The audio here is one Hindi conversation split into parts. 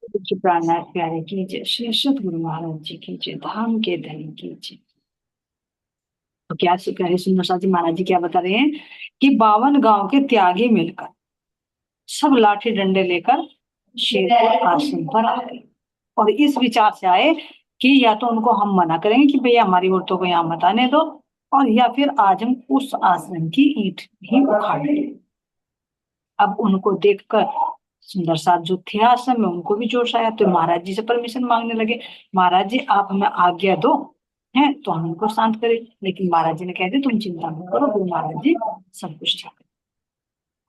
कुछ प्राणनाथ प्यारे कीजिए, श्री सतगुरु महाराज जी कीजिए, धाम के धनी कीजिए। तो क्या कह रहे सुंदर साथ जी महाराज जी क्या बता रहे हैं कि 52 गांव के त्यागी मिलकर सब लाठी डंडे लेकर शेरपुर आश्रम पर आ गए। और इस विचार से आए कि या तो उनको हम मना करेंगे कि भैया हमारी औरतों को यहाँ मत आने दो, और या फिर आज हम उस आश्रम की ईंट ही उखाड़ लेंगे। अब उनको देखकर सुंदर साथ जो थे आश्रम में उनको भी जोश आया, तो महाराज जी से परमिशन मांगने लगे। महाराज जी आप हमें आज्ञा दो, है तो हम उनको शांत करें। लेकिन महाराज जी ने कह दिया तुम चिंता मत करो, गुरु महाराज जी सब कुछ ठीक।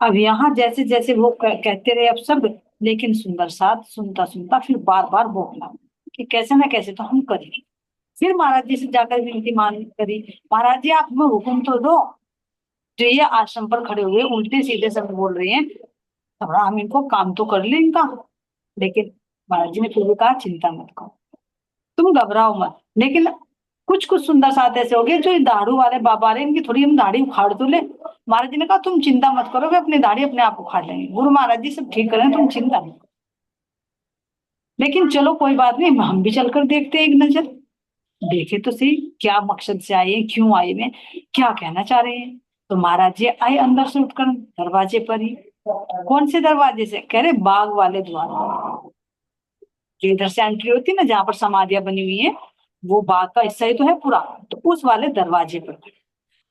अब यहाँ जैसे जैसे वो कहते रहे अब सब, लेकिन सुंदर साथ सुनता सुनता फिर बार बार बोला कि कैसे ना कैसे तो हम करेंगे। फिर महाराज जी से जाकर विनती मान करी, महाराज जी आप हमें हुक्म तो दो। जो ये आश्रम पर खड़े हुए उल्टे सीधे सब बोल रहे हैं, थोड़ा हम इनको काम तो कर ले इनका। लेकिन महाराज जी ने फिर भी कहा चिंता मत करो, तुम घबराओ मत। लेकिन कुछ कुछ सुंदर साथ ऐसे हो गए जो ये दाढ़ू वाले बाबा रहे, इनकी थोड़ी हम दाढ़ी उखाड़ तो ले। महाराज जी ने कहा तुम चिंता मत करो, वे अपनी दाढ़ी अपने आप उखाड़ लेंगे, गुरु महाराज जी सब ठीक करें, तुम चिंता मत करो। लेकिन चलो कोई बात नहीं, हम भी चलकर देखते हैं एक नजर, देखे तो सही क्या मकसद से आए हैं, क्यों आए हैं, क्या कहना चाह रहे हैं। तो महाराज जी आए अंदर से उठकर दरवाजे पर ही। कौन से दरवाजे से, कह रहे बाग वाले द्वार। जो इधर से एंट्री होती है ना जहाँ पर समाधियां बनी हुई है, वो बाग का हिस्सा ही तो है पूरा, तो उस वाले दरवाजे पर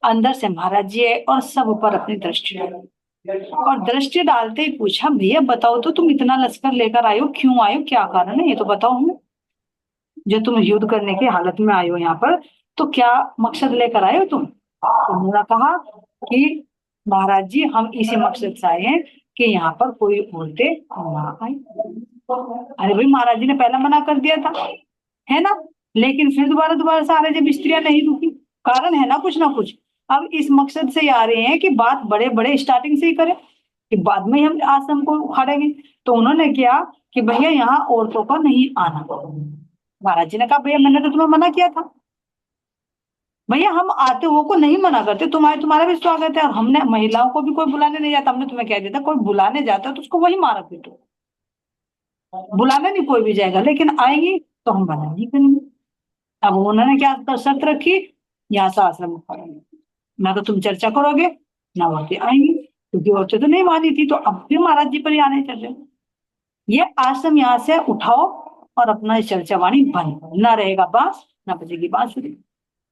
अंदर से महाराज जी आए और सब पर अपनी दृष्टि डाली। और दृष्टि डालते ही पूछा भैया बताओ तो तुम इतना लश्कर लेकर आए हो, क्यों आए हो, क्या कारण है ये तो बताओ हमें। जो तुम युद्ध करने की हालत में आए हो यहाँ पर, तो क्या मकसद लेकर आए हो तुम। तो उन्होंने कहा कि महाराज जी हम इसी मकसद से आए हैं कि यहाँ पर कोई औरतें ना आए। अरे भाई महाराज जी ने पहला मना कर दिया था, है ना। लेकिन फिर दोबारा दोबारा से आ रहे जब स्त्रियां नहीं रुकी, कारण है ना कुछ। अब इस मकसद से ही आ रहे हैं कि बात बड़े बड़े स्टार्टिंग से ही करें, कि बाद में ही हम आश्रम को उखाड़ेंगे। तो उन्होंने किया कि भैया यहाँ औरतों को नहीं आना। महाराज जी ने कहा भैया मैंने तो तुम्हें मना किया था। भैया हम आते हुए को नहीं मना करते, तुम्हारे तुम्हारा भी स्वागत है, और हमने महिलाओं को भी कोई बुलाने नहीं जाता, हमने तुम्हें कह दिया था कोई बुलाने जाता है तो उसको वही मारा पीटो। बुलाने नहीं कोई भी जाएगा, लेकिन आएंगी तो हम मना नहीं करेंगे। अब उन्होंने क्या शर्त रखी, यहाँ से आश्रम उखाड़ेंगे, ना तो तुम चर्चा करोगे ना औरतें आएंगी, क्योंकि औरतें तो नहीं मानी थी, तो अब फिर महाराज जी पर ही आने चल रहे। ये आश्रम यहाँ से उठाओ और अपना ये चर्चा वाणी बंद करो, ना रहेगा बांस ना बजेगी बांसुरी।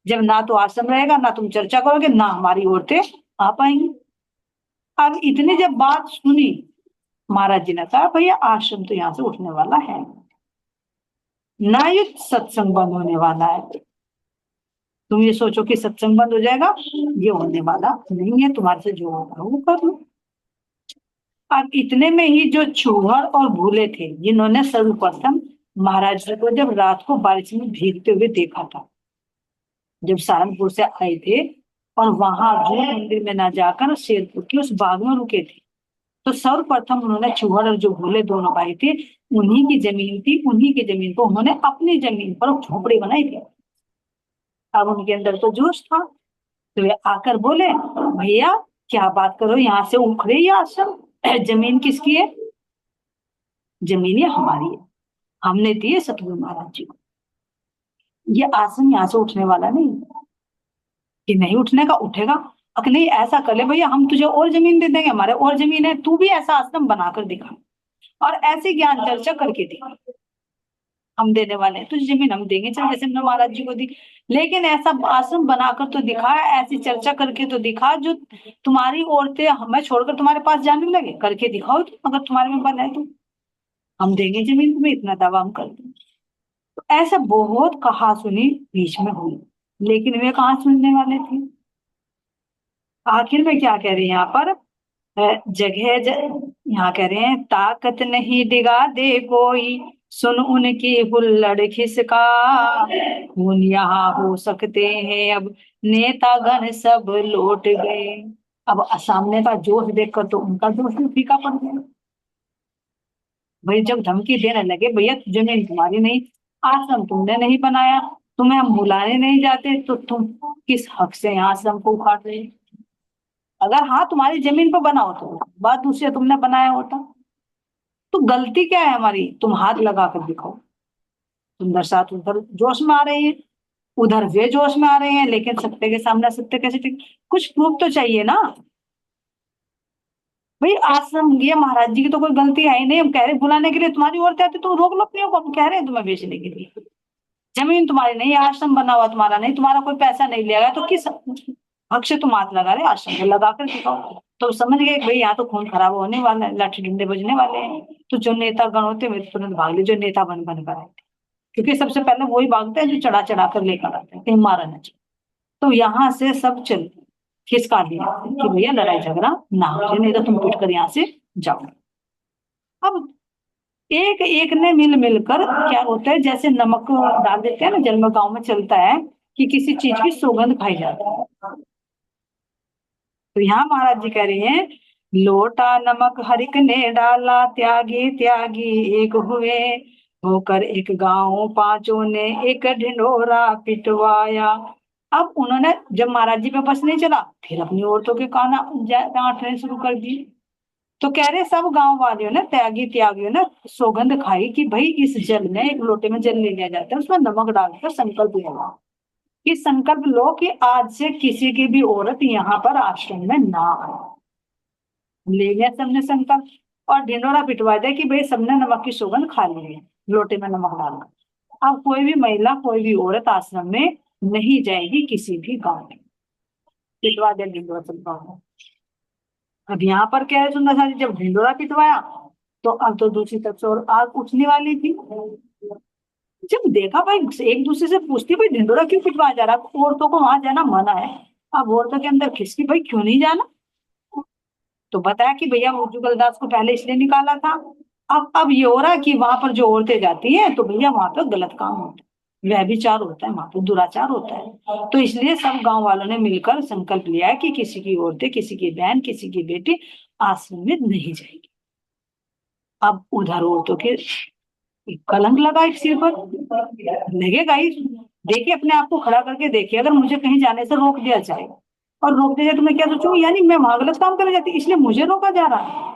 जब ना तो आश्रम रहेगा ना तुम चर्चा करोगे ना हमारी औरतें आ पाएंगी। अब इतनी जब बात सुनी, महाराज जी ने कहा भैया आश्रम तो यहाँ से उठने वाला है ना, ये सत्संग बंद होने वाला है। तुम ये सोचो कि सत्संग बंद हो जाएगा, ये होने वाला नहीं है, तुम्हारे से जो होगा वो कर लो। अब इतने में ही जो चूहड़ और भूले थे जिन्होंने सर्वप्रथम महाराज जी को जब रात को बारिश में भीगते हुए देखा था, जब सहारनपुर से आए थे और वहां जून मंदिर में ना जाकर शेरपुर के उस बाग में रुके थे, तो सर्वप्रथम उन्होंने चूहड़ और जो भूले दोनों भाई थे, उन्हीं की जमीन थी, उन्हीं की जमीन को उन्होंने अपनी जमीन पर झोपड़ी बनाई थी। अब उनके अंदर तो जोश था, तो वे आकर बोले भैया क्या बात करो, यहाँ से उखड़े ये आश्रम, जमीन किसकी है, जमीन ये हमारी है, हमने दी है सतगुरु महाराज जी को। ये आश्रम यहाँ से उठने वाला नहीं, कि नहीं उठने का उठेगा। अगर नहीं ऐसा कर ले भैया हम तुझे और जमीन दे देंगे, हमारे और जमीन है, तू भी ऐसा आश्रम बनाकर दिखा और ऐसी ज्ञान चर्चा करके दिखा, हम देने वाले हैं तुझे जमीन, हम देंगे चल जैसे हमने महाराज जी को दी। लेकिन ऐसा आश्रम बनाकर तो दिखा, ऐसी चर्चा करके तो दिखा जो तुम्हारी औरतें हमें छोड़कर तुम्हारे पास जाने लगे, करके दिखाओ तुम, अगर तुम्हारे में बल है तो हम देंगे जमीन तुम्हें, इतना दावा हम कर देंगे। तो ऐसा बहुत कहा सुनी बीच में हुई, लेकिन वे कहाँ सुनने वाले थे। आखिर में क्या कह रहे हैं यहाँ पर, यहाँ कह रहे हैं ताकत नहीं डिगा दे कोई, सुन उनकी हुल्लड़ खिसका, खून यहाँ हो सकते हैं अब नेतागण सब लौट गए। अब सामने का जोश देखकर तो उनका जोश भी फीका पड़ गया। भाई जब धमकी देने लगे भैया जमीन तुम्हारी नहीं, आश्रम तुमने नहीं बनाया, तुम्हें हम बुलाने नहीं जाते, तो तुम किस हक से यहाँ आश्रम को उखाड़ रहे हो? अगर हाँ तुम्हारी जमीन पर बना होता तो बात दूसरी, तुमने बनाया होता। तो गलती क्या है हमारी, तुम हाथ लगा कर दिखाओ। तुम दर्शात उधर जोश में आ रहे हैं, उधर वे जोश में आ रहे हैं, लेकिन सत्य के सामने सत्य कैसे टिक, कुछ प्रूफ तो चाहिए ना। भाई आश्रम ये महाराज जी की तो कोई गलती है ही नहीं, हम कह रहे हैं बुलाने के लिए, तुम्हारी औरतें आती तुम रोक लो अपने को, हम कह रहे हैं तुम्हें बेचने के लिए। जमीन तुम्हारी नहीं है, आश्रम बना हुआ तुम्हारा नहीं, तुम्हारा कोई पैसा नहीं लिया गया, तो किस हक से तुम हाथ लगा रहे, आश्रम में लगा कर दिखाओ। तो समझ गए कि भाई यहाँ तो खून खराब होने वाला है, लाठी डंडे बजने वाले हैं। तो जो नेता गण होते हैं वे तुरंत भाग ले, जो नेता बन बन कर आए, क्योंकि सबसे पहले वही भागते हैं जो चढ़ा चढ़ा कर लेकर आते हैं, कहीं मारा न जाए। तो यहाँ से सब चल खिसका दिया कि भैया लड़ाई झगड़ा ना हो जाए, नहीं तो तुम टूट कर यहाँ से जाओ। अब एक एक ने मिल मिलकर क्या होता है, जैसे नमक डाल देते हैं ना जल में, गाँव में चलता है कि किसी चीज की सुगंध खाई जाती है। तो यहाँ महाराज जी कह रहे हैं, लोटा नमक हरिक ने डाला, त्यागी त्यागी एक हुए, होकर एक गांव पांचों ने एक ढिंढोरा पिटवाया। अब उन्होंने जब महाराज जी पे बस नहीं चला, फिर अपनी औरतों के कान डांटने शुरू कर दी। तो कह रहे सब गांव वालियों ने, त्यागी त्यागियों ने सौगंध खाई कि भाई इस जल में, एक लोटे में जल ले लिया जाता है, उसमें नमक डालकर संकल्प लेगा कि संकल्प लो कि आज से किसी की भी औरत यहाँ पर आश्रम में ना आए। ले लिया सबने संकल्प, और ढिंडोरा पिटवा दिया कि भाई सबने नमक की सौगंध खा ली है, लोटे में नमक डालकर। अब कोई भी महिला, कोई भी औरत आश्रम में नहीं जाएगी किसी भी गांव में। पिटवा दिया ढिंडोरा पिटवा। अब यहाँ पर क्या है सुंदर सा जी, जब ढिंडोरा पिटवाया तो अब तो दूसरी तरफ से और आग उठने वाली थी। जब देखा भाई, एक दूसरे से पूछती भाई ढिंडोरा क्यों पिटवाया जा रहा है, औरतों को वहां जाना मना है। अब औरतों के अंदर खिसकी, भाई क्यों नहीं जाना। तो बताया कि भैया वो जुगलदास को पहले इसलिए निकाला था। अब ये हो रहा है कि वहां पर जो औरतें जाती हैं तो भैया वहां पर गलत काम होता है, व्यभिचार होता है, वहां पर दुराचार होता है। तो इसलिए सब गांव वालों ने मिलकर संकल्प लिया है कि किसी की औरतें, किसी की बहन, किसी की बेटी आश्रम में नहीं जाएगी। अब उधर औरतों के कलंक लगा एक सिर पर, लगेगा ही। देखिए अपने आप को खड़ा करके देखिए, अगर मुझे कहीं जाने से रोक दिया जाए, और रोक दिया जाए तो मैं क्या सोचूंगी, यानी मैं वहां गलत काम करने जाती इसलिए मुझे रोका जा रहा है।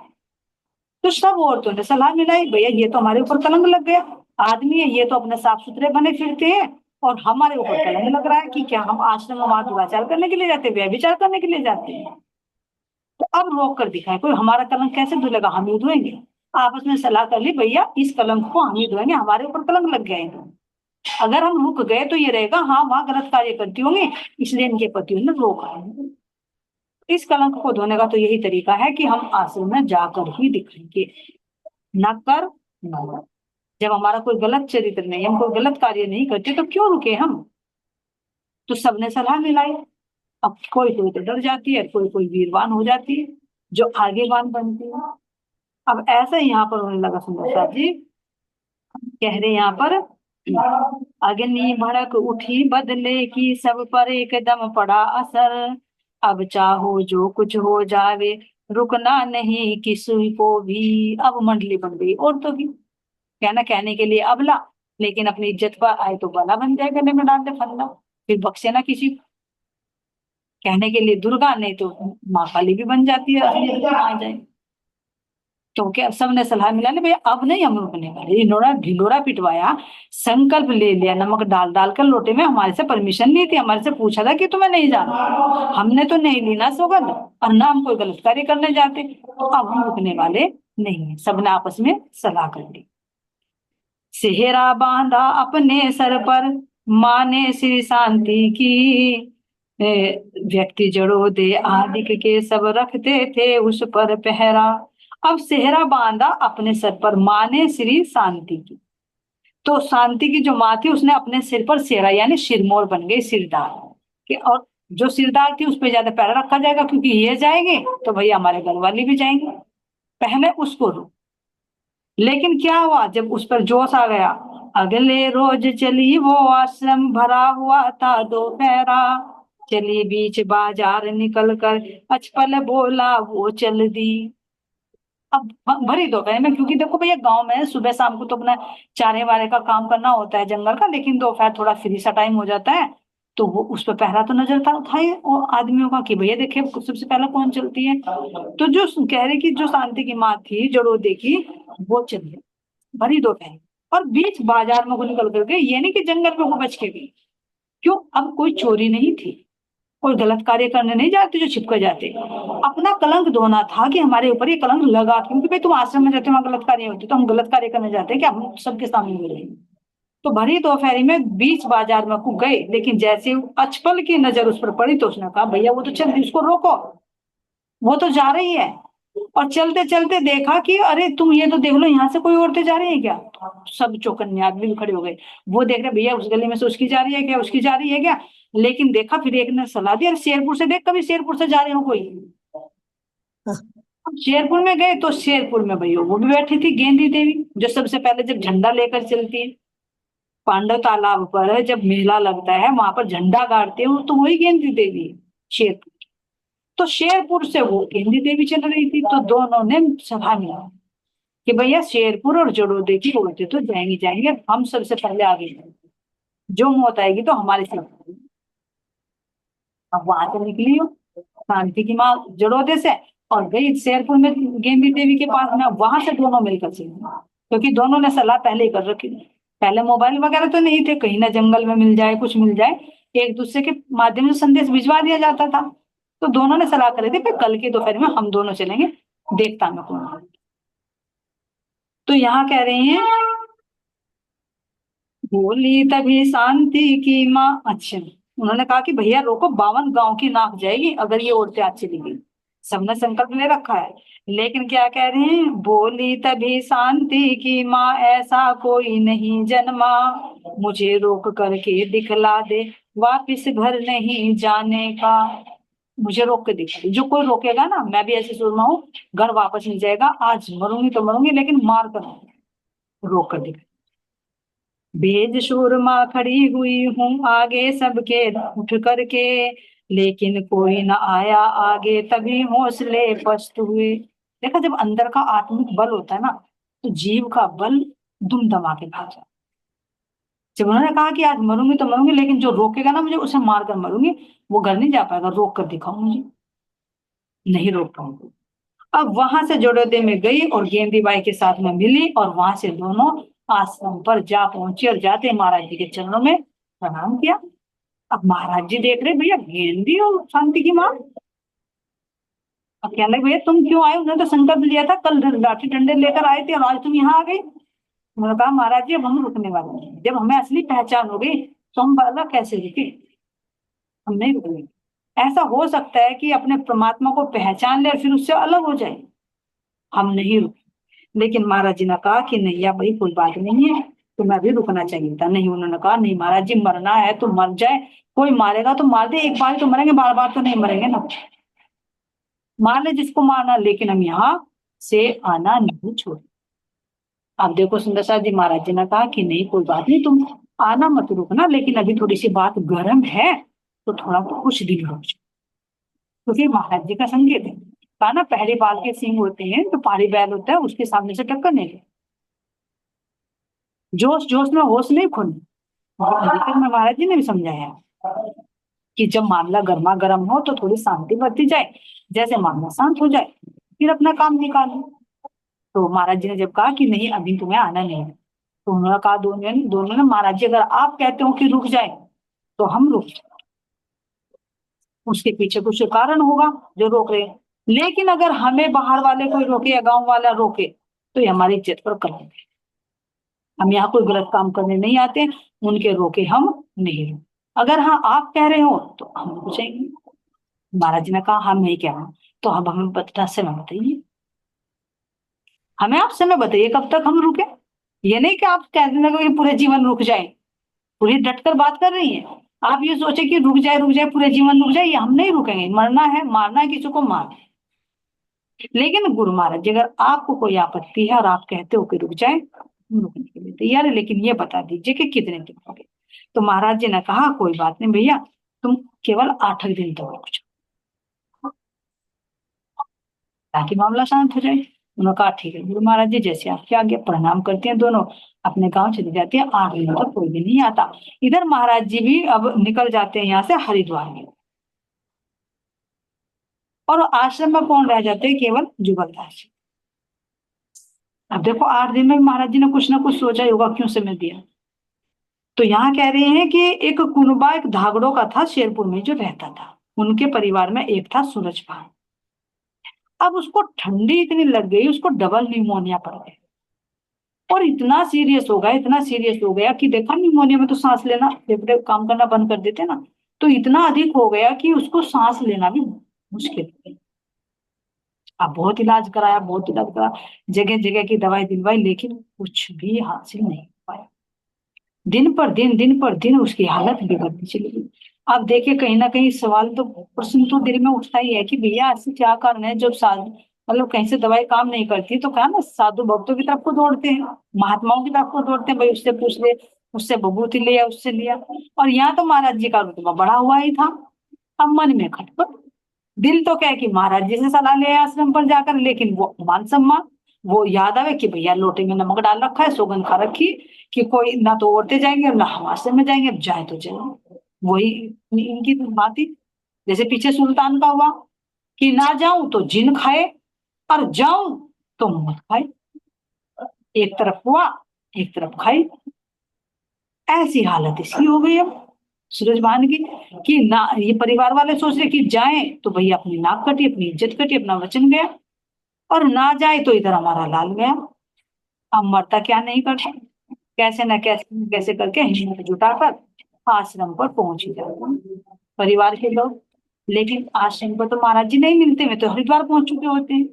तो सब औरतों ने सलाह मिलाई, भैया ये तो हमारे ऊपर कलंक लग गया, आदमी है ये तो अपने साफ सुथरे बने फिरते हैं, और हमारे ऊपर कलंक लग रहा है कि क्या हम आश्रम में वहां दुराचार करने के लिए जाते हैं, व्यभिचार करने के लिए जाते हैं। तो अब रोक कर दिखाए, कोई हमारा कलंक कैसे धुलेगा, हम ही धोएंगे। आपस में सलाह कर ली, भैया इस कलंक को हम ही धोएंगे, हमारे ऊपर कलंक लग गया है तो। अगर हम रुक गए तो ये रहेगा हाँ वहां गलत कार्य करती होंगी, इसलिए इनके पतियों ने रोका है। इस कलंक को धोने का तो यही तरीका है कि हम आश्रम में जाकर ही दिखाएंगे, न कर न कर। जब हमारा कोई गलत चरित्र नहीं, हम कोई गलत कार्य नहीं करते तो क्यों रुके हम। तो सबने सलाह मिलाई। अब कोई कोई तो डर जाती है, कोई कोई वीरवान हो जाती है, जो आगेवान बनती है। अब ऐसा ही यहाँ पर होने लगा सुंदर साथ जी, कह रहे यहाँ पर, अग्नि भड़क उठी बदले की, सब पर एकदम पड़ा असर, अब चाहो जो कुछ हो जावे, रुकना नहीं किसी को भी। अब मंडली बन गई औरतों की, कहना कहने के लिए अबला, लेकिन अपनी इज्जत पर आए तो बला बन जाए, गले में डाल दे फंदा, फिर बख्शे ना किसी को। कहने के लिए दुर्गा, नहीं तो माँ काली भी बन जाती है, आ जाए। तो क्या सबने सलाह मिला ले भैया अब नहीं हम रुकने वाले, ढिंडोरा ढिंडोरा पिटवाया, संकल्प ले लिया, नमक डाल डाल कर लोटे में, हमारे से परमिशन ली थी, हमारे से पूछा था कि तुम्हें नहीं जाना, हमने तो नहीं ली ना सौगंध, और ना हम कोई गलत कार्य करने जाते, तो अब हम रुकने वाले नहीं है। सबने आपस में सलाह कर ली। सेहरा बांधा अपने सर पर, माने श्री शांति की, व्यक्ति जड़ो दे आदिक के, सब रखते थे उस पर पहरा। अब सेहरा बांधा अपने सर पर, माने श्री शांति की, तो शांति की जो माँ थी उसने अपने सिर पर सेहरा यानी सिरमौर बन गई, सिरदार के। और जो सिरदार थी उस पर ज्यादा पैरा रखा जाएगा, क्योंकि ये जाएंगे तो भैया हमारे घर वाले भी जाएंगे, पहले उसको रो। लेकिन क्या हुआ, जब उस पर जोश आ गया, अगले रोज चली वो आश्रम, भरा हुआ था दोपहरा, चली बीच बाजार निकल कर, अचपल बोला वो चल दी। अब भरी दोपहर में, क्योंकि देखो भैया गांव में सुबह शाम को तो अपना चारे वारे का काम करना होता है जंगल का, लेकिन दोपहर थोड़ा फ्री सा टाइम हो जाता है, तो वो उस पर पहरा तो नजर था ही और आदमियों का कि भैया देखिए सबसे पहले कौन चलती है। तो जो कह रहे कि जो शांति की माँ थी, जो रो देखी, वो चली भरी दोपहर, और बीच बाजार में वो निकल कर गई, ये नहीं कि जंगल में वो बच के गई। क्यों? अब कोई चोरी नहीं थी, कोई गलत कार्य करने नहीं जाते जो छिप कर जाते। अपना कलंक धोना था कि हमारे ऊपर ये कलंक लगा, क्योंकि भाई तुम आश्रम में रहते हो, वहां गलत कार्य होते, तो हम गलत कार्य करने जाते हैं क्या? हम सबके सामने मिले। तो भरी दोपहरी में बीच बाजार में को गए, लेकिन जैसे अचपल की नजर उस पर पड़ी तो उसने कहा भैया वो तो चल रही, उसको रोको, वो तो जा रही है। और चलते चलते देखा कि अरे तुम ये तो देख लो, यहाँ से कोई औरतें जा रही है क्या? सब चौकन्ने आदमी भी खड़े हो गए। वो देख रहे भैया उस गली में से उसकी जा रही है क्या, उसकी जा रही है क्या। लेकिन देखा, फिर एक ने सलाह दी, अरे शेरपुर से देख, कभी शेरपुर से जा रहे हो कोई। अब शेरपुर में गए तो शेरपुर में भैया वो भी बैठी थी, गेंदी देवी, जो सबसे पहले जब झंडा लेकर चलती है। पांडव तालाब पर जब मेला लगता है वहां पर झंडा गाड़ते हो, तो वही गेंदी देवी है, शेरपुर। तो शेरपुर से वो गेंदी देवी चल रही थी, तो दोनों ने सभा मिला कि भैया शेरपुर और जड़ोदे की औरतें तो जाएंगी जाएंगे, हम सबसे पहले आगे जाएंगे, जो मौत आएगी तो हमारे साथ आएगी। अब वहां से निकली हो शांति की माँ जड़ोदे से, और गई शेरपुर में गेंदी देवी के पास में, वहां से दोनों मिलकर चली, क्योंकि दोनों ने सलाह पहले ही कर रखी थी। पहले मोबाइल वगैरह तो नहीं थे, कहीं ना जंगल में मिल जाए, कुछ मिल जाए, एक दूसरे के माध्यम से संदेश भिजवा दिया जाता था। तो दोनों ने सलाह करी थी कि कल की दोपहर में हम दोनों चलेंगे, देखता मैं कौन है। तो यहाँ कह रहे हैं, बोली तभी शांति की माँ। अच्छा, उन्होंने कहा कि भैया रोको, 52 गांव की नाक जाएगी अगर ये औरतें आज चली गई। सबने संकल्प ले रखा है। लेकिन क्या कह रहे हैं, बोली तभी शांति की माँ, ऐसा कोई नहीं जन्मा, मुझे रोक करके दिखला दे, वापिस घर नहीं जाने का। मुझे रोक के दिखा दे, जो कोई रोकेगा ना, मैं भी ऐसे सुरमा हूँ, घर वापस नहीं जाएगा, आज मरूंगी तो मरूंगी, लेकिन मार कर रोक कर दिखा। भेज शूरमा खड़ी हुई हूँ आगे सबके, उठ करके, लेकिन कोई न आया आगे, तभी हौसले पस्त हुए। देखा, जब अंदर का आत्मिक बल होता है ना, तो जीव का बल दुम दमा के भाग जाता है। जब उन्होंने कहा कि आज मरूंगी तो मरूंगी, लेकिन जो रोकेगा ना मुझे, उसे मार कर मरूंगी, वो घर नहीं जा पाएगा, रोक कर दिखाओ मुझे, नहीं रोक पाऊंगी। अब वहां से जड़ोदे में गई और गेंदी बाई के साथ में मिली, और वहां से दोनों आश्रम पर जा पहुंची, और जाते महाराज जी के चरणों में प्रणाम किया। अब महाराज जी देख रहे भैया गेंदी और शांति की माँ। अब कहने लगे भैया तुम क्यों आए, उन्होंने तो संकल्प लिया था, कल लाठी डंडे लेकर आए थे और आज तुम यहाँ आ गए। उन्होंने कहा महाराज जी अब हम रुकने वाले हैं, जब हमें असली पहचान हो गई तो हम बाला कैसे रुके, हम नहीं रुकेंगे। ऐसा हो सकता है कि अपने परमात्मा को पहचान ले और फिर उससे अलग हो जाए, हम नहीं रुके। लेकिन महाराज जी ने कहा कि नहीं या भाई कोई बात नहीं है, तो मैं भी रुकना चाहिए था। नहीं, उन्होंने कहा नहीं महाराज जी, मरना है तो मर जाए, कोई मारेगा तो मार दे, एक बार तो मरेंगे, बार बार तो नहीं मरेंगे ना, मार ले जिसको मारना, लेकिन हम यहाँ से आना नहीं छोड़े। अब देखो सुंदरसा जी, महाराज जी ने कहा कि नहीं कोई बात नहीं, तुम आना मत रुकना, लेकिन अभी थोड़ी सी बात गर्म है, तो थोड़ा तो कुछ दिन रुक जाओ। क्योंकि महाराज जी का संकेत है, कहा ना पहले बाल के सींग होते हैं, तो पहाड़ी बैल होता है उसके सामने से टक्कर नहीं ले, जोश जोश में होश नहीं खोनी। अधिकतर में महाराज जी ने भी समझाया कि जब मामला गर्मा गर्म हो तो थोड़ी शांति बरती जाए, जैसे मामला शांत हो जाए फिर अपना काम निकालो। तो महाराज जी ने जब कहा कि नहीं अभी तुम्हें आना नहीं है, तो उन्होंने कहा, दोनों दोनों ने, महाराज जी अगर आप कहते हो कि रुक जाए तो हम रुक जाए, उसके पीछे कुछ कारण होगा जो रोक रहे हैं। लेकिन अगर हमें बाहर वाले कोई रोके या गांव वाला रोके, तो ये हमारी इज्जत पर कलंक है। हम यहाँ कोई गलत काम करने नहीं आते, उनके रोके हम नहीं रोके। अगर हाँ आप कह रहे हो तो हम पूछेंगे। महाराज जी ने कहा हम नहीं कह रहे, तो अब हमें बता समय बताइए, हमें आप समय बताइए कब तक हम रुके। ये नहीं कि आप कह देना कि पूरे जीवन रुक जाए, पूरी डटकर बात कर रही है। आप ये सोचे कि रुक जाए पूरे जीवन रुक जाए, ये हम नहीं रुकेंगे, मरना है मारना है किसी को मार। लेकिन गुरु महाराज जी अगर आपको कोई आपत्ति है और आप कहते हो कि रुक जाए, हम रुकने के लिए तैयार है, लेकिन ये बता दीजिए कि कितने दिन हो गए। तो महाराज जी ने कहा कोई बात नहीं भैया, तुम केवल 8 दिन तक रुक जाओ, ताकि मामला शांत हो जाए। उन्होंने कहा ठीक है गुरु महाराज जी, जैसे आपके आगे, प्रणाम करते हैं दोनों, अपने गांव चले जाते हैं। 8 दिन तक कोई भी नहीं आता। इधर महाराज जी भी अब निकल जाते हैं यहाँ से हरिद्वार में, और आश्रम में कौन रह जाते हैं, केवल जुगलदास जी। अब देखो 8 दिन में महाराज जी ने कुछ ना कुछ सोचा ही होगा क्यों समय दिया। तो यहाँ कह रहे हैं कि एक कुनबा एक धागड़ों का था शेरपुर में जो रहता था। उनके परिवार में एक था सूरजभान। अब उसको ठंडी इतनी लग गई, उसको डबल निमोनिया पड़ गया। और इतना सीरियस हो गया, इतना सीरियस हो गया कि देखा निमोनिया में तो सांस लेना, फेफड़े काम करना बंद कर देते ना। तो इतना अधिक हो गया कि उसको सांस लेना भी मुश्किल हो गई। अब बहुत इलाज कराया, बहुत इलाज कराया, जगह जगह की दवाई दिलवाई, लेकिन कुछ भी हासिल नहीं हो पाया। दिन पर दिन उसकी हालत बिगड़ती चली गई। अब देखिए कहीं ना कहीं सवाल तो, प्रश्न तो दिल में उठता ही है कि भैया ऐसे क्या कारण है जब साधु, मतलब कहीं से दवाई काम नहीं करती तो क्या ना साधु भक्तों की तरफ को दौड़ते हैं, महात्माओं की तरफ को दौड़ते हैं, भाई उससे पूछ ले, उससे विभूति लिया, उससे लिया। और यहाँ तो महाराज जी का रुतबा बढ़ा हुआ ही था। अब मन में खटपट, दिल तो क्या है कि महाराज जी से सलाह ले आए आश्रम पर जाकर, लेकिन वो मान सम्मान, वो याद आवे कि भैया लोटे में नमक डाल रखा है, सौगंध खा रखी कि कोई ना तो औरतें जाएंगे और ना हम आश्रम में जाएंगे, अब जाए तो जाए। वही इनकी तो बात ही, जैसे पीछे सुल्तान का हुआ कि ना जाऊं तो जिन खाए और जाऊं तो मौत खाए। एक तरफ हुआ, एक तरफ खाई। ऐसी हालत इसकी हो गई अब सूरजभान की कि ना ये परिवार वाले सोच रहे कि जाएं तो भैया अपनी नाक कटी, अपनी इज्जत कटी, अपना वचन गया, और ना जाए तो इधर हमारा लाल गया। अब मरता क्या नहीं करता, कैसे न कैसे कैसे करके हिम्मत जुटाकर आश्रम पर पहुंच ही जाते हैं परिवार के लोग। लेकिन आश्रम पर तो महाराज जी नहीं मिलते, वे तो हरिद्वार पहुंच चुके होते हैं।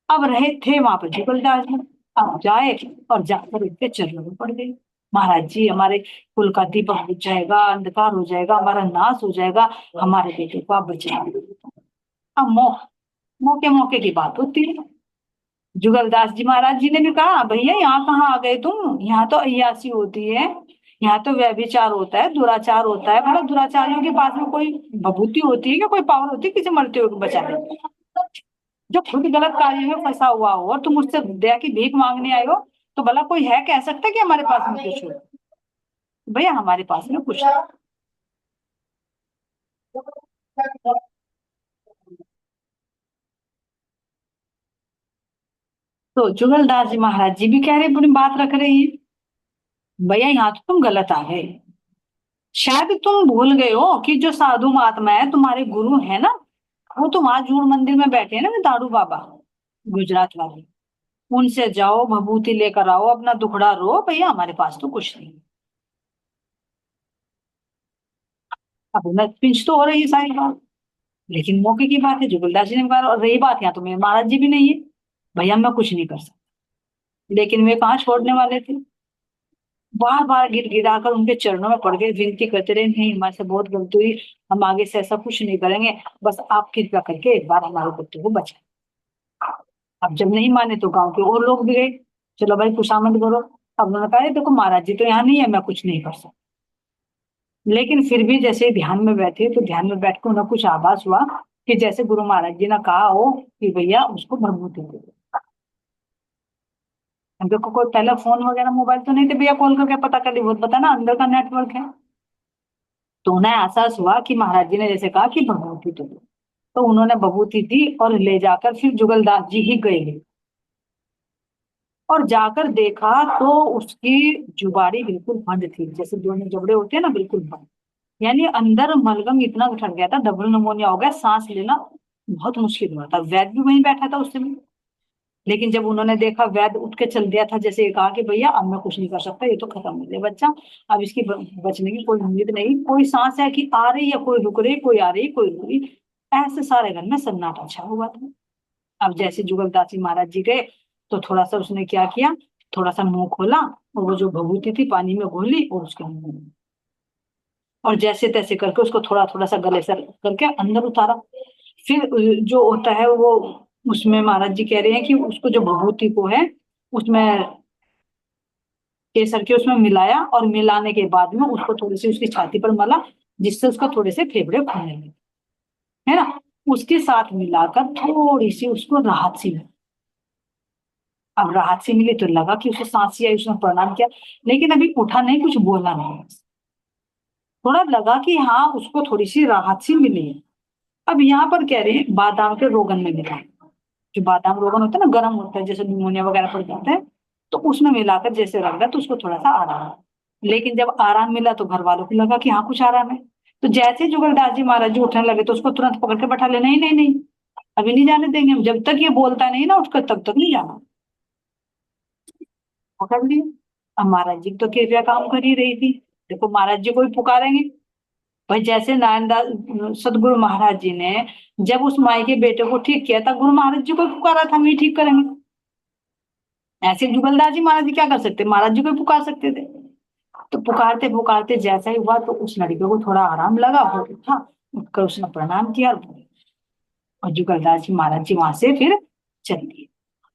अब रहे थे वहां पर जुगलदास जी। अब जाए और जाकर उनके चरणों में पड़ गई, महाराज जी हमारे कुल का दीपक बुझ जाएगा, अंधकार हो जाएगा, हमारा नाश हो जाएगा, हमारे बेटे को आप बचाइए। अब मौके मौके की बात होती है। जुगलदास जी महाराज जी ने भी कहा भैया यहाँ कहाँ आ गए तुम, यहाँ तो अय्यासी होती है, यहाँ तो व्यभिचार होता है, दुराचार होता है, मतलब दुराचारियों के पास में कोई भभूति होती है क्या, कोई पावर होती है किसी मरते हुए को बचाने की? जो खुद गलत कार्य में फंसा हुआ हो और तुम उससे दया की भीख मांगने आए हो, तो भला कोई है कह सकता है कि हमारे पास में कुछ हो? भैया हमारे पास में कुछ नहीं। तो जुगलदास जी महाराज जी भी कह रहे, बड़ी बात रख रहे हैं, भैया यहाँ तो तुम गलत आ गए। शायद तुम भूल गए हो कि जो साधु महात्मा है तुम्हारे गुरु है ना, वो तो वहां जूड़ मंदिर में बैठे हैं ना, दारू बाबा, गुजरात वाले। उनसे जाओ, भभूति लेकर आओ, अपना दुखड़ा रो, भैया हमारे पास तो कुछ नहीं। अब उन्हें पिंच तो हो रही है सारी बात, लेकिन मौके की बात है, जुगलदास जी ने कहा, और रही बात यहाँ तो मेरे महाराज जी भी नहीं है, भैया मैं कुछ नहीं कर सकता। लेकिन वे कहाँ छोड़ने वाले थे, बार बार गिड़गिड़ा कर उनके चरणों में पड़ गए, विनती करते रहे, नहीं हमारे से बहुत गलती हुई, हम आगे से ऐसा कुछ नहीं करेंगे, बस आप कृपया करके एक बार हमारे बच्चे को बचाएं। अब जब नहीं माने तो गांव के और लोग भी गए, चलो भाई खुशामद करो। अब उन्होंने कहा देखो महाराज जी तो यहाँ नहीं है, मैं कुछ नहीं कर सकता। लेकिन फिर भी जैसे ध्यान में बैठे तो ध्यान में बैठ के उन्हें कुछ आभास हुआ कि जैसे गुरु महाराज जी ने कहा हो कि भैया उसको भभूति दे दो। हम देखो कोई पहले फोन वगैरह मोबाइल तो नहीं थे भैया, कॉल करके पता कर ली, बहुत पता ना अंदर का नेटवर्क है। तो उन्हें एहसास हुआ कि महाराज जी ने जैसे कहा कि भभूति दो, तो उन्होंने भभूति दी और ले जाकर फिर जुगलदास जी ही गए, और जाकर देखा तो उसकी जुबाड़ी बिल्कुल बंद थी, जैसे दोनों जबड़े होते हैं ना, बिल्कुल बंद। यानी अंदर मलगम इतना उठक गया था, डबल निमोनिया हो गया, सांस लेना बहुत मुश्किल हुआ था। वैद्य भी वहीं बैठा था उस समय, लेकिन जब उन्होंने देखा वैद्य उठ के चल दिया था, जैसे कहा कि भैया अब मैं कुछ नहीं कर सकता, ये तो खत्म हो गया बच्चा, अब इसकी बचने की कोई उम्मीद नहीं, कोई सांस है कि आ रही है, कोई रुक रही, कोई आ रही, कोई रुक रही। ऐसे सारे घर में सन्नाटा छा हुआ था। अब जैसे जुगलदास जी महाराज जी गए, तो थोड़ा सा उसने क्या किया, थोड़ा सा मुंह खोला, और वो जो भभूति थी पानी में घोली और उसके मुंह में, और जैसे तैसे करके उसको थोड़ा थोड़ा सा गले से करके अंदर उतारा। फिर जो होता है वो, उसमें महाराज जी कह रहे हैं कि उसको जो भभूति को है उसमें केसर के उसमें मिलाया, और मिलाने के बाद में उसको थोड़ी सी उसकी छाती पर मला, जिससे उसका थोड़े से फेफड़े खुलने लगे, है ना। उसके साथ मिलाकर थोड़ी सी उसको राहत सी मिली। अब राहत सी मिली तो लगा कि उसे सांस आई, उसने प्रणाम किया, लेकिन अभी उठा नहीं, कुछ बोला नहीं। थोड़ा लगा कि हाँ उसको थोड़ी सी राहत सी मिली है। अब यहाँ पर कह रहे हैं बादाम के रोगन में मिला, जो बादाम रोगन होता है ना, गर्म होता है, जैसे निमोनिया वगैरह पड़ जाता है, तो उसमें मिलाकर जैसे रख दिया तो उसको थोड़ा सा आराम है। लेकिन जब आराम मिला तो घर वालों को लगा कि हाँ कुछ आराम है। तो जैसे ही जुगलदास जी महाराज जी उठने लगे तो उसको तुरंत पकड़ के बैठा ले, नहीं नहीं नहीं, अभी नहीं जाने देंगे हम, जब तक ये बोलता नहीं ना उठकर तब तक नहीं जाना। पकड़ लिया। अब महाराज जी तो कृपया काम कर ही रही थी, देखो महाराज जी को भी पुकारेंगे। भाई जैसे नारायणदास सदगुरु महाराज जी ने जब उस माई के बेटे को ठीक किया था, गुरु महाराज जी को भी पुकारा था हम ही ठीक करेंगे। ऐसे जुगलदास जी महाराज जी क्या कर सकते, महाराज जी को भी पुकार सकते थे। तो पुकारते पुकारते जैसा ही हुआ तो उस लड़के को थोड़ा आराम लगा, वो उठा, उठकर उसने प्रणाम किया और जुगलदास जी महाराज जी वहां से फिर चल दिए।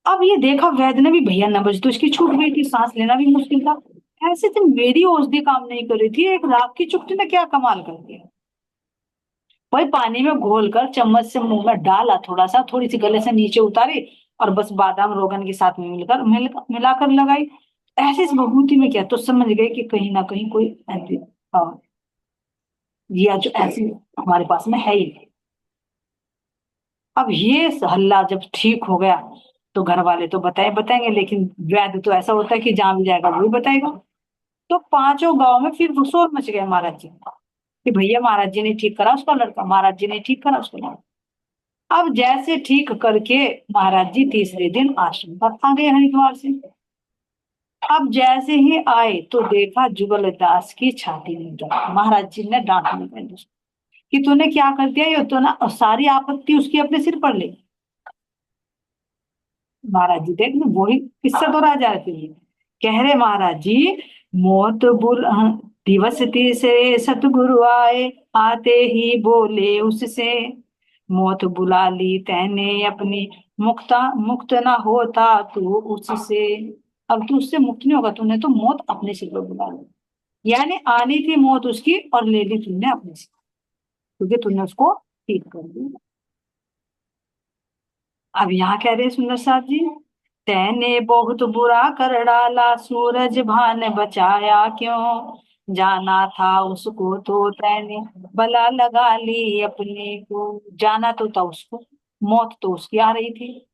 अब ये देखा वैद्य ने भी, भैया नब्ज तो इसकी छूट गई थी, सांस लेना भी मुश्किल था। ऐसे जब मेरी औषधि काम नहीं कर रही थी, एक राख की चुटकी ने क्या कमाल कर दिया। वही पानी में घोलकर चम्मच से मुंह में डाला, थोड़ा सा थोड़ी सी गले से नीचे उतारी और बस बादाम रोगन के साथ में मिलाकर लगाई। ऐसे इस विभूति में क्या, तो समझ गए कि कहीं ना कहीं कोई या जो ऐसी हमारे पास में है ही नहीं। अब ये हल्ला जब ठीक हो गया तो घर वाले तो बताएंगे, लेकिन वैद्य तो ऐसा होता है कि जहां भी जाएगा वही बताएगा। तो पांचों गांव में फिर शोर मच गया महाराज जी कि भैया महाराज जी ने ठीक करा उसका लड़का, महाराज जी ने ठीक करा उसका लड़का। अब जैसे ठीक करके महाराज जी तीसरे दिन आश्रम पर आ गए हरिद्वार से। अब जैसे ही आए तो देखा जुगल दास की छाती में दर्द। महाराज जी ने डांटने लगे कि तूने क्या कर दिया, ये तो ना सारी आपत्ति उसकी अपने सिर पर ले। महाराज जी देख लो वही किस्सा दोहरा जा रहे थे। कह रहे महाराज जी, मौत बुल दिवस तीसरे सतगुरु आए, आते ही बोले उससे, मौत बुला ली तैने अपनी, मुक्त ना होता तू उससे। अब तू उससे मुक्त नहीं होगा, तूने तो मौत अपने सिर पर बुला ली। यानी आनी थी मौत उसकी और ले ली तुमने अपने सिर, क्योंकि तुमने उसको ठीक कर दिया। अब यहाँ कह रहे हैं सुंदर साहब जी, तैने बहुत बुरा कर डाला, सूरज भान बचाया क्यों, जाना था उसको तो तैने, बला लगा ली अपने को। जाना तो था उसको, मौत तो उसकी आ रही थी,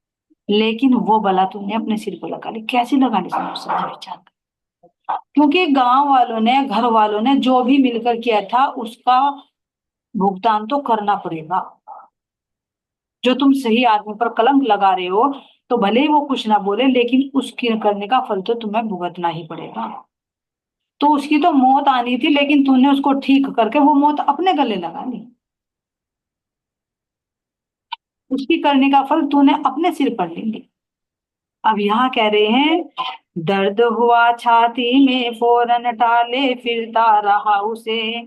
लेकिन वो बला तूने अपने सिर को लगा ली। कैसी लगा ली सुंदर साहब जी, विचार कर। क्योंकि गांव वालों ने, घर वालों ने जो भी मिलकर किया था उसका भुगतान तो करना पड़ेगा। जो तुम सही आदमी पर कलंक लगा रहे हो, तो भले ही वो कुछ ना बोले, लेकिन उसके करने का फल तो तुम्हें भुगतना ही पड़ेगा। तो उसकी तो मौत आनी थी, लेकिन तूने उसको ठीक करके वो मौत अपने गले लगा ली। उसकी करने का फल तूने अपने सिर पर ले लिया। अब यहाँ कह रहे हैं, दर्द हुआ छाती में फौरन टाले फिरता रहा उसे,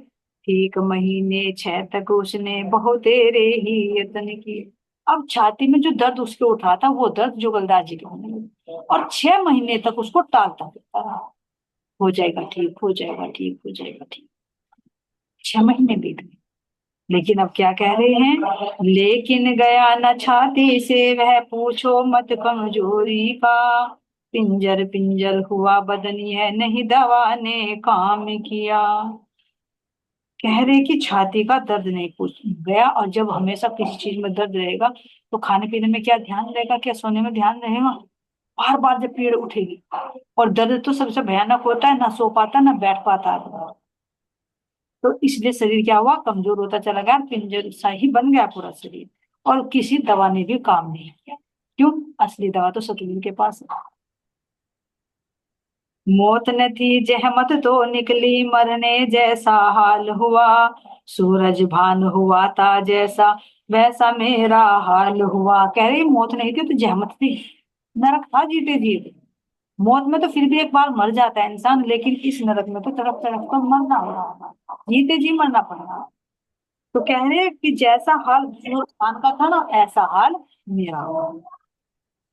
ठीक महीने 6 तक उसने बहुत तेरे ही यत्न किए। अब छाती में जो दर्द उसके उठा था वो दर्द जुगलदास जी के होने लगे, और 6 महीने तक उसको टालता फिरता रहा, हो जाएगा ठीक, हो जाएगा ठीक, हो जाएगा ठीक। 6 महीने बीत गए, लेकिन अब क्या कह रहे हैं, लेकिन गया न छाती से वह, पूछो मत कमजोरी का, पिंजर पिंजर हुआ बदनी है, नहीं दवा ने काम किया। कह रहे कि छाती का दर्द नहीं पूछ गया, और जब हमेशा किसी चीज में दर्द रहेगा तो खाने पीने में क्या ध्यान रहेगा, क्या सोने में ध्यान रहेगा। बार बार जब पीड़ उठेगी, और दर्द तो सबसे भयानक होता है, ना सो पाता ना बैठ पाता है। तो इसलिए शरीर क्या हुआ, कमजोर होता चला गया, पिंजर सा ही बन गया पूरा शरीर, और किसी दवा ने भी काम नहीं किया। क्यों, असली दवा तो सतगुरु के पास है। मौत न थी जहमत तो निकली, मरने जैसा हाल हुआ, सूरज भान हुआ था जैसा, वैसा मेरा हाल हुआ। कह रही मौत नहीं थी तो जहमत थी, नरक था जीते जी। मौत में तो फिर भी एक बार मर जाता है इंसान, लेकिन इस नरक में तो तड़प तड़प कर मरना हो रहा था, जीते जी मरना पड़ रहा। तो कह रहे हैं कि जैसा हाल खान का था ना, ऐसा हाल मेरा हुआ।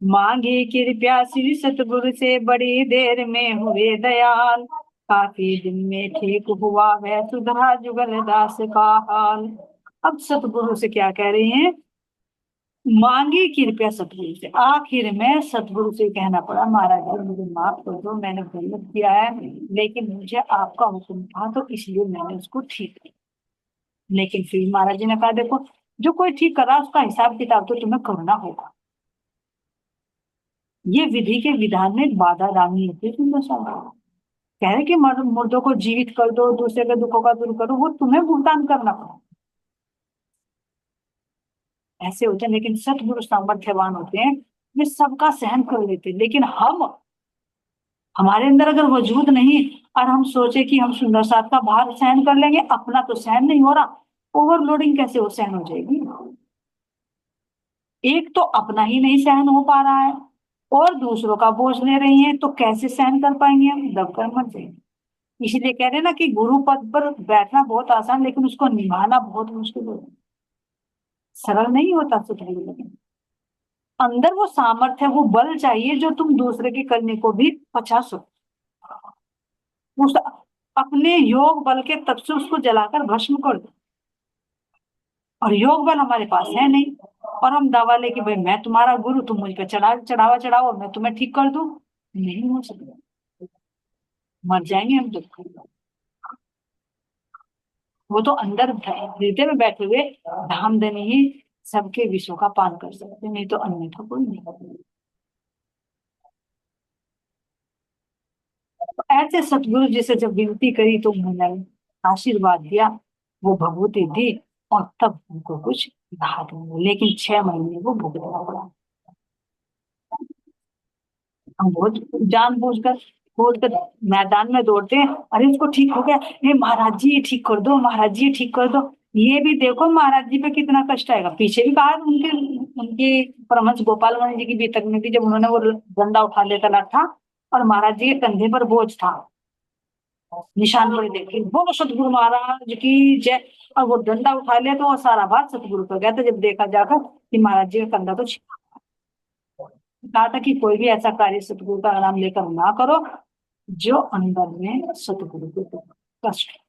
मांगी कृपया श्री सतगुरु से, बड़ी देर में हुए दयाल, काफी दिन में ठीक हुआ वह, सुधरा जुगल दास का हाल। अब सतगुरु से क्या कह रहे हैं, मांगी कृपया सतगुरु से, आखिर में सतगुरु से कहना पड़ा, महाराज जी मुझे माफ कर दो, मैंने गलत किया है, लेकिन मुझे आपका हुक्म था तो इसलिए मैंने उसको ठीक किया। लेकिन फिर महाराज जी ने कहा, देखो जो कोई ठीक कर रहा है उसका हिसाब किताब तो तुम्हें करना होगा। ये विधि के विधान में बाधा डालनी होती है सुंदर साहब। कह रहे कि मुर्दों को जीवित कर दो, दूसरे के दुखों का दूर करो, वो तुम्हें भुगतान करना पड़ा। ऐसे होते हैं, लेकिन सतगुरु सामर्थ्यवान होते हैं, वे सबका सहन कर लेते हैं। लेकिन हम, हमारे अंदर अगर वजूद नहीं, और हम सोचे कि हम सुंदर साथ का भार सहन कर लेंगे, अपना तो सहन नहीं हो रहा, ओवरलोडिंग कैसे हो सहन हो जाएगी। एक तो अपना ही नहीं सहन हो पा रहा है, और दूसरों का बोझ ले रही है, तो कैसे सहन कर पाएंगे हम, दबकर मर जाएंगे। इसीलिए कह रहे हैं ना कि गुरु पद पर बैठना बहुत आसान, लेकिन उसको निभाना बहुत मुश्किल होता है। सरल नहीं होता सुखदेव, लेकिन अंदर वो सामर्थ्य, वो बल चाहिए जो तुम दूसरे के करने को भी पचा सको। उस अपने योग बल के तप से उसको जलाकर भस्म कर दो। और योग बल हमारे पास है नहीं, और हम दावा लेके भाई मैं तुम्हारा गुरु, तुम मुझ पे चढ़ावा चढ़ाओ, मैं तुम्हें ठीक कर दूं। नहीं हो सकता, मर जाएंगे हम तो। वो तो अंदर हृदय में बैठे हुए धामधनी ही सबके विषयों का पान कर सकते, नहीं तो अन्यथा कोई नहीं कर। तो ऐसे सतगुरु जी से जब विनती करी तो उन्होंने आशीर्वाद दिया, वो भभूति दी, और तब उनको कुछ राहत मिली। लेकिन 6 महीने वो भुगतना पड़ा। हम बहुत जानबूझकर बोलकर मैदान में दौड़ते हैं, अरे इसको ठीक हो गया, ये महाराज जी ये ठीक कर दो, महाराज जी ये ठीक कर दो। ये भी देखो महाराज जी पे कितना कष्ट आएगा। पीछे भी कहा उनके उनके परमहंस गोपाल मणि जी की बीतक में भी, जब उन्होंने वो डंडा उठा लेकर रखा और महाराज जी के कंधे पर बोझ था, निशान पड़े देखे, बोलो सतगुरु महाराज की जय। और वो डंडा उठा लिया तो वो सारा बात सतगुरु पर गया था, जब देखा जाकर कि महाराज जी का कंधा तो कहा था कि कोई भी ऐसा कार्य सतगुरु का नाम लेकर ना करो जो अंदर में सतगुरु को कष्ट है।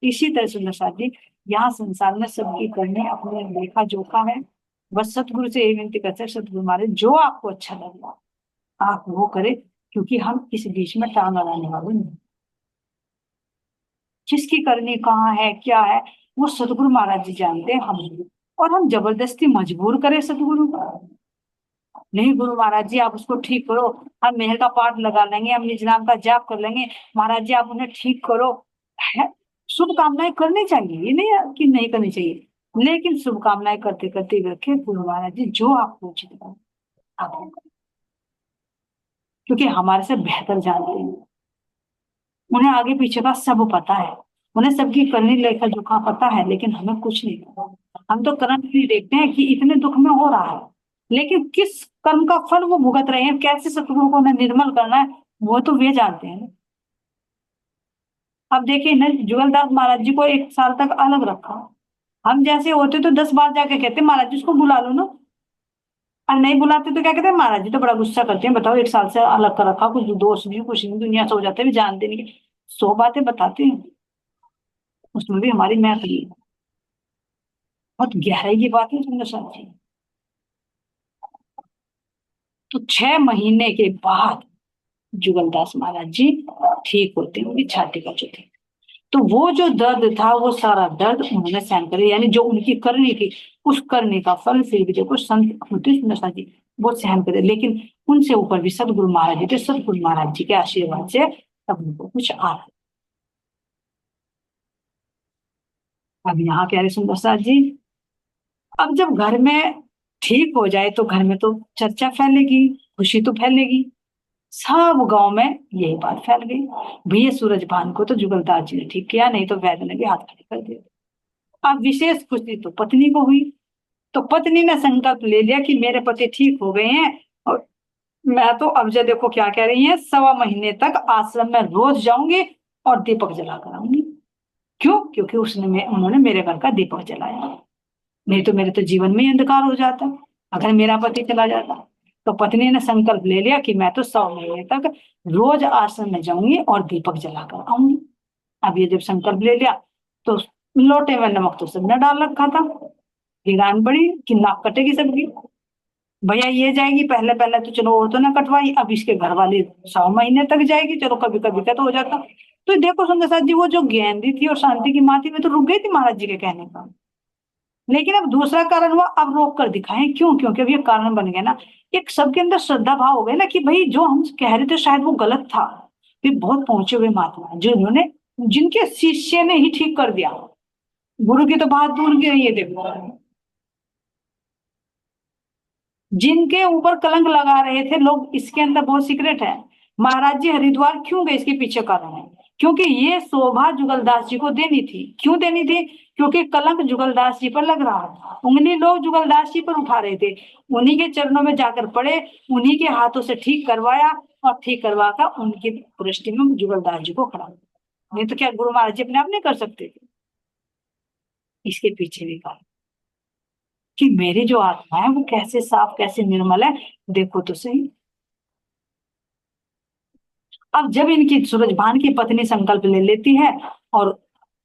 इसी तरह से नशादी, यहाँ संसार में सबकी करनी अपने लेखा जोखा है। बस सतगुरु से यही विनती करते हैं, सतगुरु मारे जो आपको अच्छा लगे आप वो करे, क्योंकि हम इस बीच में टांग अड़ाने वाले नहीं। किसकी करनी कहाँ है क्या है, वो सतगुरु महाराज जी जानते हैं, हम नहीं। और हम जबरदस्ती मजबूर करें सतगुरु को? नहीं गुरु महाराज जी आप उसको ठीक करो, हम मेहर का पाठ लगा लेंगे, हम निज नाम का जाप कर लेंगे, महाराज जी आप उन्हें ठीक करो। है, शुभकामनाएं करनी चाहिए, ये नहीं है कि नहीं करनी चाहिए, लेकिन शुभकामनाएं करते करते रखे गुरु महाराज जी जो आपको उचित लगे आप वो करें। क्योंकि हमारे से बेहतर जानते हैं, उन्हें आगे पीछे का सब पता है, उन्हें सबकी करनी लेखा जोखा पता है, लेकिन हमें कुछ नहीं पता। हम तो कर्म भी देखते हैं कि इतने दुख में हो रहा है, लेकिन किस कर्म का फल वो भुगत रहे हैं, कैसे शत्रुओं को उन्हें निर्मल करना है, वो तो वे जानते हैं। अब देखिए न, जुगलदास महाराज जी को 1 साल तक अलग रखा। हम जैसे होते तो 10 बार जाके कहते महाराज जी उसको बुला लो ना, और नहीं बुलाते तो क्या कहते हैं, महाराज जी तो बड़ा गुस्सा करते हैं, बताओ 1 साल से अलग कर रखा, कुछ दोष नहीं कुछ नहीं, दुनिया से हो जाते हैं, भी जानते नहीं। 100 बातें बताते हैं, उसमें भी हमारी मैथिली बहुत गहराई की बात है सुंदर साथ जी। तो 6 महीने के बाद जुगलदास महाराज जी ठीक होते हैं, उनकी छाती का जो थे, तो वो जो दर्द था वो सारा दर्द उन्होंने सहन करे, यानी जो उनकी करनी थी उस करने का फल फिर भी देखो संत होते सुंदर साथ जी वो सहन करे। लेकिन उनसे ऊपर भी सदगुरु महाराज जी थे, सदगुरु महाराज जी के आशीर्वाद से तब उनको कुछ आ रहा। अब यहाँ कह रहे सुंदर साथ जी, अब जब घर में ठीक हो जाए तो घर में तो चर्चा फैलेगी, खुशी तो फैलेगी। सब गांव में यही बात फैल गई, भैया सूरज भान को तो जुगलदास जी ने ठीक किया, नहीं तो वैद्य ने भी हाथ खड़े कर दिया। अब विशेष खुशी तो पत्नी को हुई, तो पत्नी ने संकल्प ले लिया कि मेरे पति ठीक हो गए हैं, और मैं तो अब जो देखो क्या कह रही है, 1.25 महीने तक आश्रम में रोज जाऊंगी और दीपक जला कर आऊंगी। क्यों? क्योंकि उन्होंने मेरे घर का दीपक जलाया, नहीं तो मेरे तो जीवन में ही अंधकार हो जाता अगर मेरा पति चला जाता। तो पत्नी ने संकल्प ले लिया कि मैं तो 100 महीने तक रोज आश्रम में जाऊंगी और दीपक जलाकर आऊंगी। अब ये जब संकल्प ले लिया तो लोटे में नमक तो सबने डाल रखा था, भिड़ान पड़ी कि नाक कटेगी सबकी। भैया ये जाएगी, पहले पहले तो चलो और तो ना कटवाई, अब इसके घर वाले 100 महीने तक जाएगी, चलो कभी कभी का तो हो जाता। तो देखो संजय साथ जी, वो जो ज्ञानी थी और शांति की माँ थी, मैं तो रुक गई थी महाराज जी के कहने का। लेकिन अब दूसरा कारण हुआ, अब रोक कर दिखाएं क्यों, क्योंकि अब ये कारण बन गया ना, एक सबके अंदर श्रद्धा भाव हो गया ना कि भाई जो हम कह रहे थे शायद वो गलत था। फिर बहुत पहुंचे हुए महात्मा हैं, जिन्होंने, जिनके शिष्य ने ही ठीक कर दिया। गुरु की तो बात दूर की रही है, देखो जिनके ऊपर कलंक लगा रहे थे लोग, इसके अंदर बहुत सीक्रेट है। महाराज जी हरिद्वार क्यों गए, इसके पीछे कारण है, क्योंकि ये शोभा जुगलदास जी को देनी थी। क्यों देनी थी? क्योंकि कलंक जुगलदास जी पर लग रहा था, उंगली लोग जुगलदास जी पर उठा रहे थे। उन्हीं के चरणों में जाकर पड़े, उन्हीं के हाथों से ठीक करवाया, और ठीक करवा कर उनकी दृष्टि में जुगलदास जी को खड़ा किया। नहीं तो क्या गुरु महाराज जी अपने आप नहीं कर सकते थे? इसके पीछे भी कारण कि मेरी जो आत्मा है वो कैसे साफ, कैसे निर्मल है, देखो तो सही। अब जब इनकी सूरजभान की पत्नी संकल्प ले लेती है, और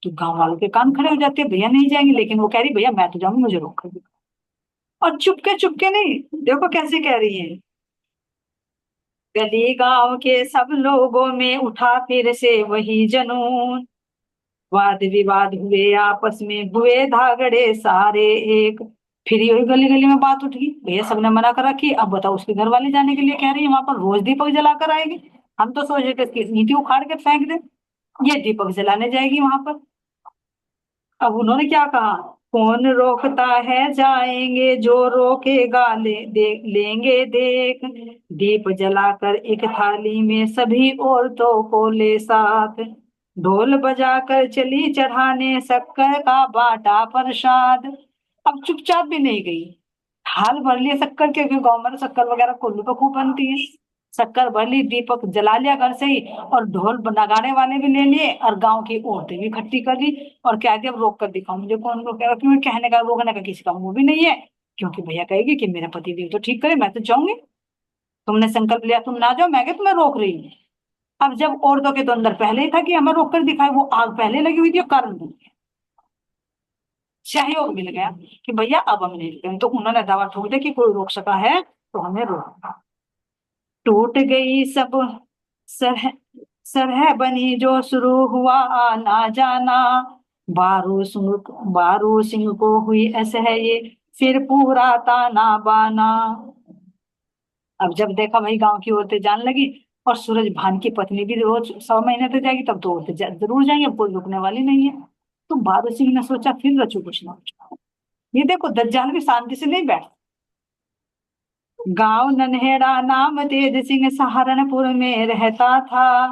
तो गांव वालों के कान खड़े हो जाते हैं, भैया नहीं जाएंगे, लेकिन वो कह रही भैया मैं तो जाऊंगी, मुझे रोक कर दो। और चुपके चुपके नहीं, देखो कैसे कह रही है, गली गांव के सब लोगों में उठा फिर से वही जनून, वाद विवाद हुए आपस में, हुए धागड़े सारे एक। फिर ये गली गली में बात उठ गई, भैया सबने मना कर रखी, अब बताओ उसके घर वाले जाने के लिए कह रही है, वहां पर रोज दीपक जलाकर आएगी। हम तो सोच रहे थे इसकी ईंटें उखाड़ के फेंक दे, ये दीपक जलाने जाएगी वहां पर। अब उन्होंने क्या कहा, कौन रोकता है जाएंगे, जो रोकेगा लेंगे देख, दीप जलाकर एक थाली में सभी औरतों को ले साथ, ढोल बजाकर चली चढ़ाने शक्कर का बाटा प्रसाद। अब चुपचाप भी नहीं गई, थाल भर लिया शक्कर के, क्योंकि गाँव में तो शक्कर वगैरह कोल्हू पे खूब बनती है। शक्कर भर ली, दीपक जला लिया घर से ही, और ढोल नगाड़े वाले भी ले लिए, और गांव की औरतें भी इकट्ठी कर ली। और क्या कि अब रोक कर दिखाऊं, मुझे कौन रोकेगा, क्योंकि कहने का रोकने का किसी का मुंह भी नहीं है। क्योंकि भैया कहेगी कि मेरा पति देव तो ठीक करे, मैं तो जाऊंगी, तुमने संकल्प लिया तुम ना जाओ, मैं क्या तुम्हें रोक रही हूँ। अब जब औरतों के तो अंदर पहले ही था कि हमें रोक कर दिखाए, वो आग पहले लगी हुई थी, और कारण बन गया, सहयोग मिल गया कि भैया अब हम नहीं रुकेंगे। तो उन्होंने दावा ठोक दिया कि कोई रोक सका है तो हमें रोक। टूट गई सब सरह सरह बनी जो शुरू हुआ आना जाना, बारू सिंह बारू सिंह को हुई असह्य, फिर पूरा ताना बाना। अब जब देखा भाई गांव की औरतें जान लगी, और सूरज भान की पत्नी भी रोज 100 महीने तक जाएगी, तब तो औरतें जरूर जाएंगी, अब कोई रुकने वाली नहीं है। तो बारू सिंह ने सोचा फिर रचू कुछ ना कुछ। ये देखो दज्जाल भी शांति से नहीं बैठ। गांव नन्हेड़ा नाम तेज सिंह सहारनपुर में रहता था,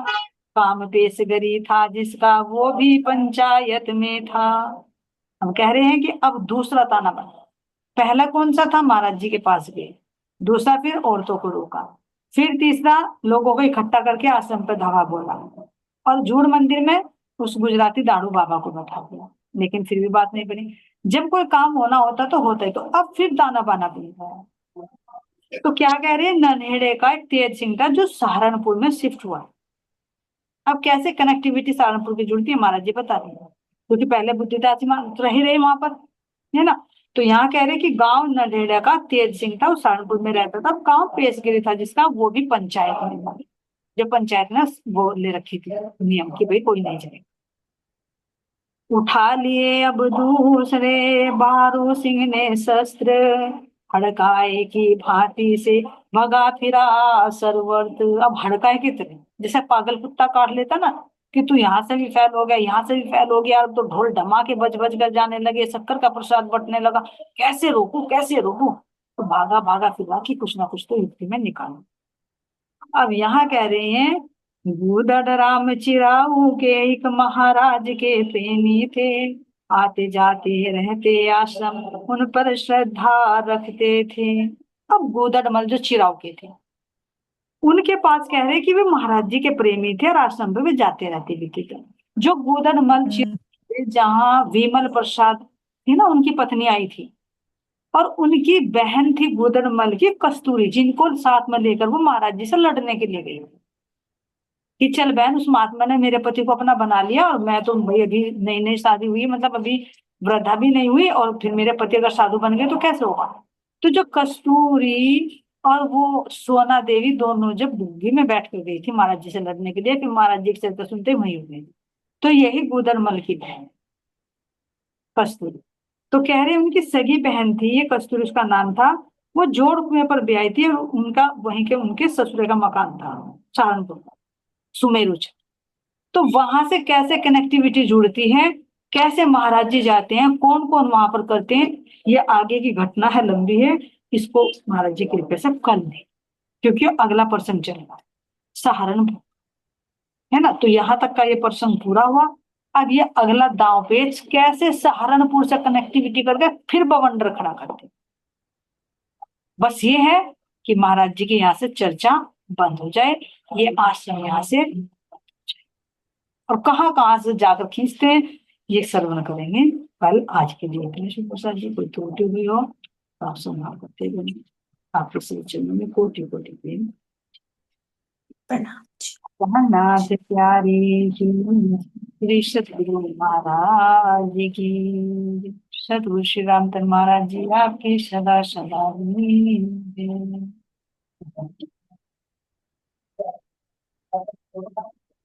काम पेशगरी था जिसका वो भी पंचायत में था। हम कह रहे हैं कि अब दूसरा ताना बना। पहला कौन सा था, महाराज जी के पास गए। दूसरा फिर औरतों को रोका। फिर तीसरा लोगों को इकट्ठा करके आश्रम पर धावा बोला, और जूड़ मंदिर में उस गुजराती दाड़ू बाबा को बैठा दिया। लेकिन फिर भी बात नहीं बनी। जब कोई काम होना होता तो होता ही, तो अब फिर ताना बाना बन गया। तो क्या कह रहे हैं, नन्हेड़े का एक तेज सिंह था जो सहारनपुर में शिफ्ट हुआ। अब कैसे कनेक्टिविटी सहारनपुर की जुड़ती है, महाराज जी बता रहे हैं, क्योंकि पहले बुद्धिदास जी रह रहे वहां पर, है ना। तो यहाँ कह रहे कि गांव नन्हेड़ा का तेज सिंह था, वो सहारनपुर में रहता था। गांव पेशगिरी था जिसका, वो भी पंचायत में था। जो पंचायत ने वो ले रखी थी नियम की, भाई कोई नहीं जाए। उठा लिए अब दूसरे बारू सिंह ने शस्त्र, हड़काए की भांति से भगा फिरा सरवर्त। अब हड़काए की तरह, जैसे पागल कुत्ता काट लेता ना, कि तू यहाँ से भी फैल हो गया, यहाँ से भी फैल हो गया, अब तो ढोल धमाके बज बज कर जाने लगे, शक्कर का प्रसाद बंटने लगा, कैसे रोकू कैसे रोकू। तो भागा भागा फिरा कि कुछ ना कुछ तो युक्ति में निकालू। अब यहाँ कह रहे हैं, भूदड़ राम चिराऊ के एक महाराज के प्रेमी थे, आते जाते रहते आश्रम उन पर श्रद्धा रखते थे। अब गोदड़मल जो चिराऊ के थे, उनके पास कह रहे कि वे महाराज जी के प्रेमी थे, और आश्रम पे वे जाते रहते भी थे। जो गोदड़मल चिराऊ थे, जहाँ विमल प्रसाद थी ना, उनकी पत्नी आई थी, और उनकी बहन थी गोदड़मल की कस्तूरी, जिनको साथ में लेकर वो महाराज जी से लड़ने के लिए गई कि चल बहन, उस महात्मा ने मेरे पति को अपना बना लिया, और मैं तो भाई अभी नई नई शादी हुई है, मतलब अभी वृद्धा भी नहीं हुई, और फिर मेरे पति अगर साधु बन गए तो कैसे होगा। तो जो कस्तूरी और वो सोना देवी दोनों जब बुग्गी में बैठ कर गई थी महाराज जी से लड़ने के लिए, फिर महाराज जी के चरित्र सुनते वही हो गई। तो यही गोदड़मल की बहन कस्तूरी। तो कह रहे हैं उनकी सगी बहन थी, ये कस्तूरी उसका नाम था। वो जोड़ कुएं पर ब्याई थी, और उनका वहीं के उनके ससुरे का मकान था सहारनपुर में, सुमेरु। तो वहां से कैसे कनेक्टिविटी जुड़ती है, कैसे महाराज जी जाते हैं, कौन कौन वहां पर करते हैं, ये आगे की घटना है, लंबी है। इसको महाराज जी की कृपा से कल नहीं, क्योंकि अगला प्रसंग चल रहा है सहारनपुर, है ना। तो यहाँ तक का ये प्रसंग पूरा हुआ। अब ये अगला दांव पेच, कैसे सहारनपुर से कनेक्टिविटी करके फिर बवंडर खड़ा करते। बस ये है कि महाराज जी की यहाँ से चर्चा बंद हो जाए, ये आश्रम यहाँ से, और कहाँ कहाँ से जाकर खींचते हैं ये श्रवण करेंगे कल। आज के लिए इतने। शिव प्रसाद जी, कोई त्रुटि हुई हो तो आप संभाल करते बने। आपके श्री चरणों में कोटि कोटि प्रेम प्रणाम। जगन्नाथ प्यारे जी, श्री सतगुरु महाराज की, सतगुरु श्री रामचंद्र महाराज जी आपकी सदा सदा नींद।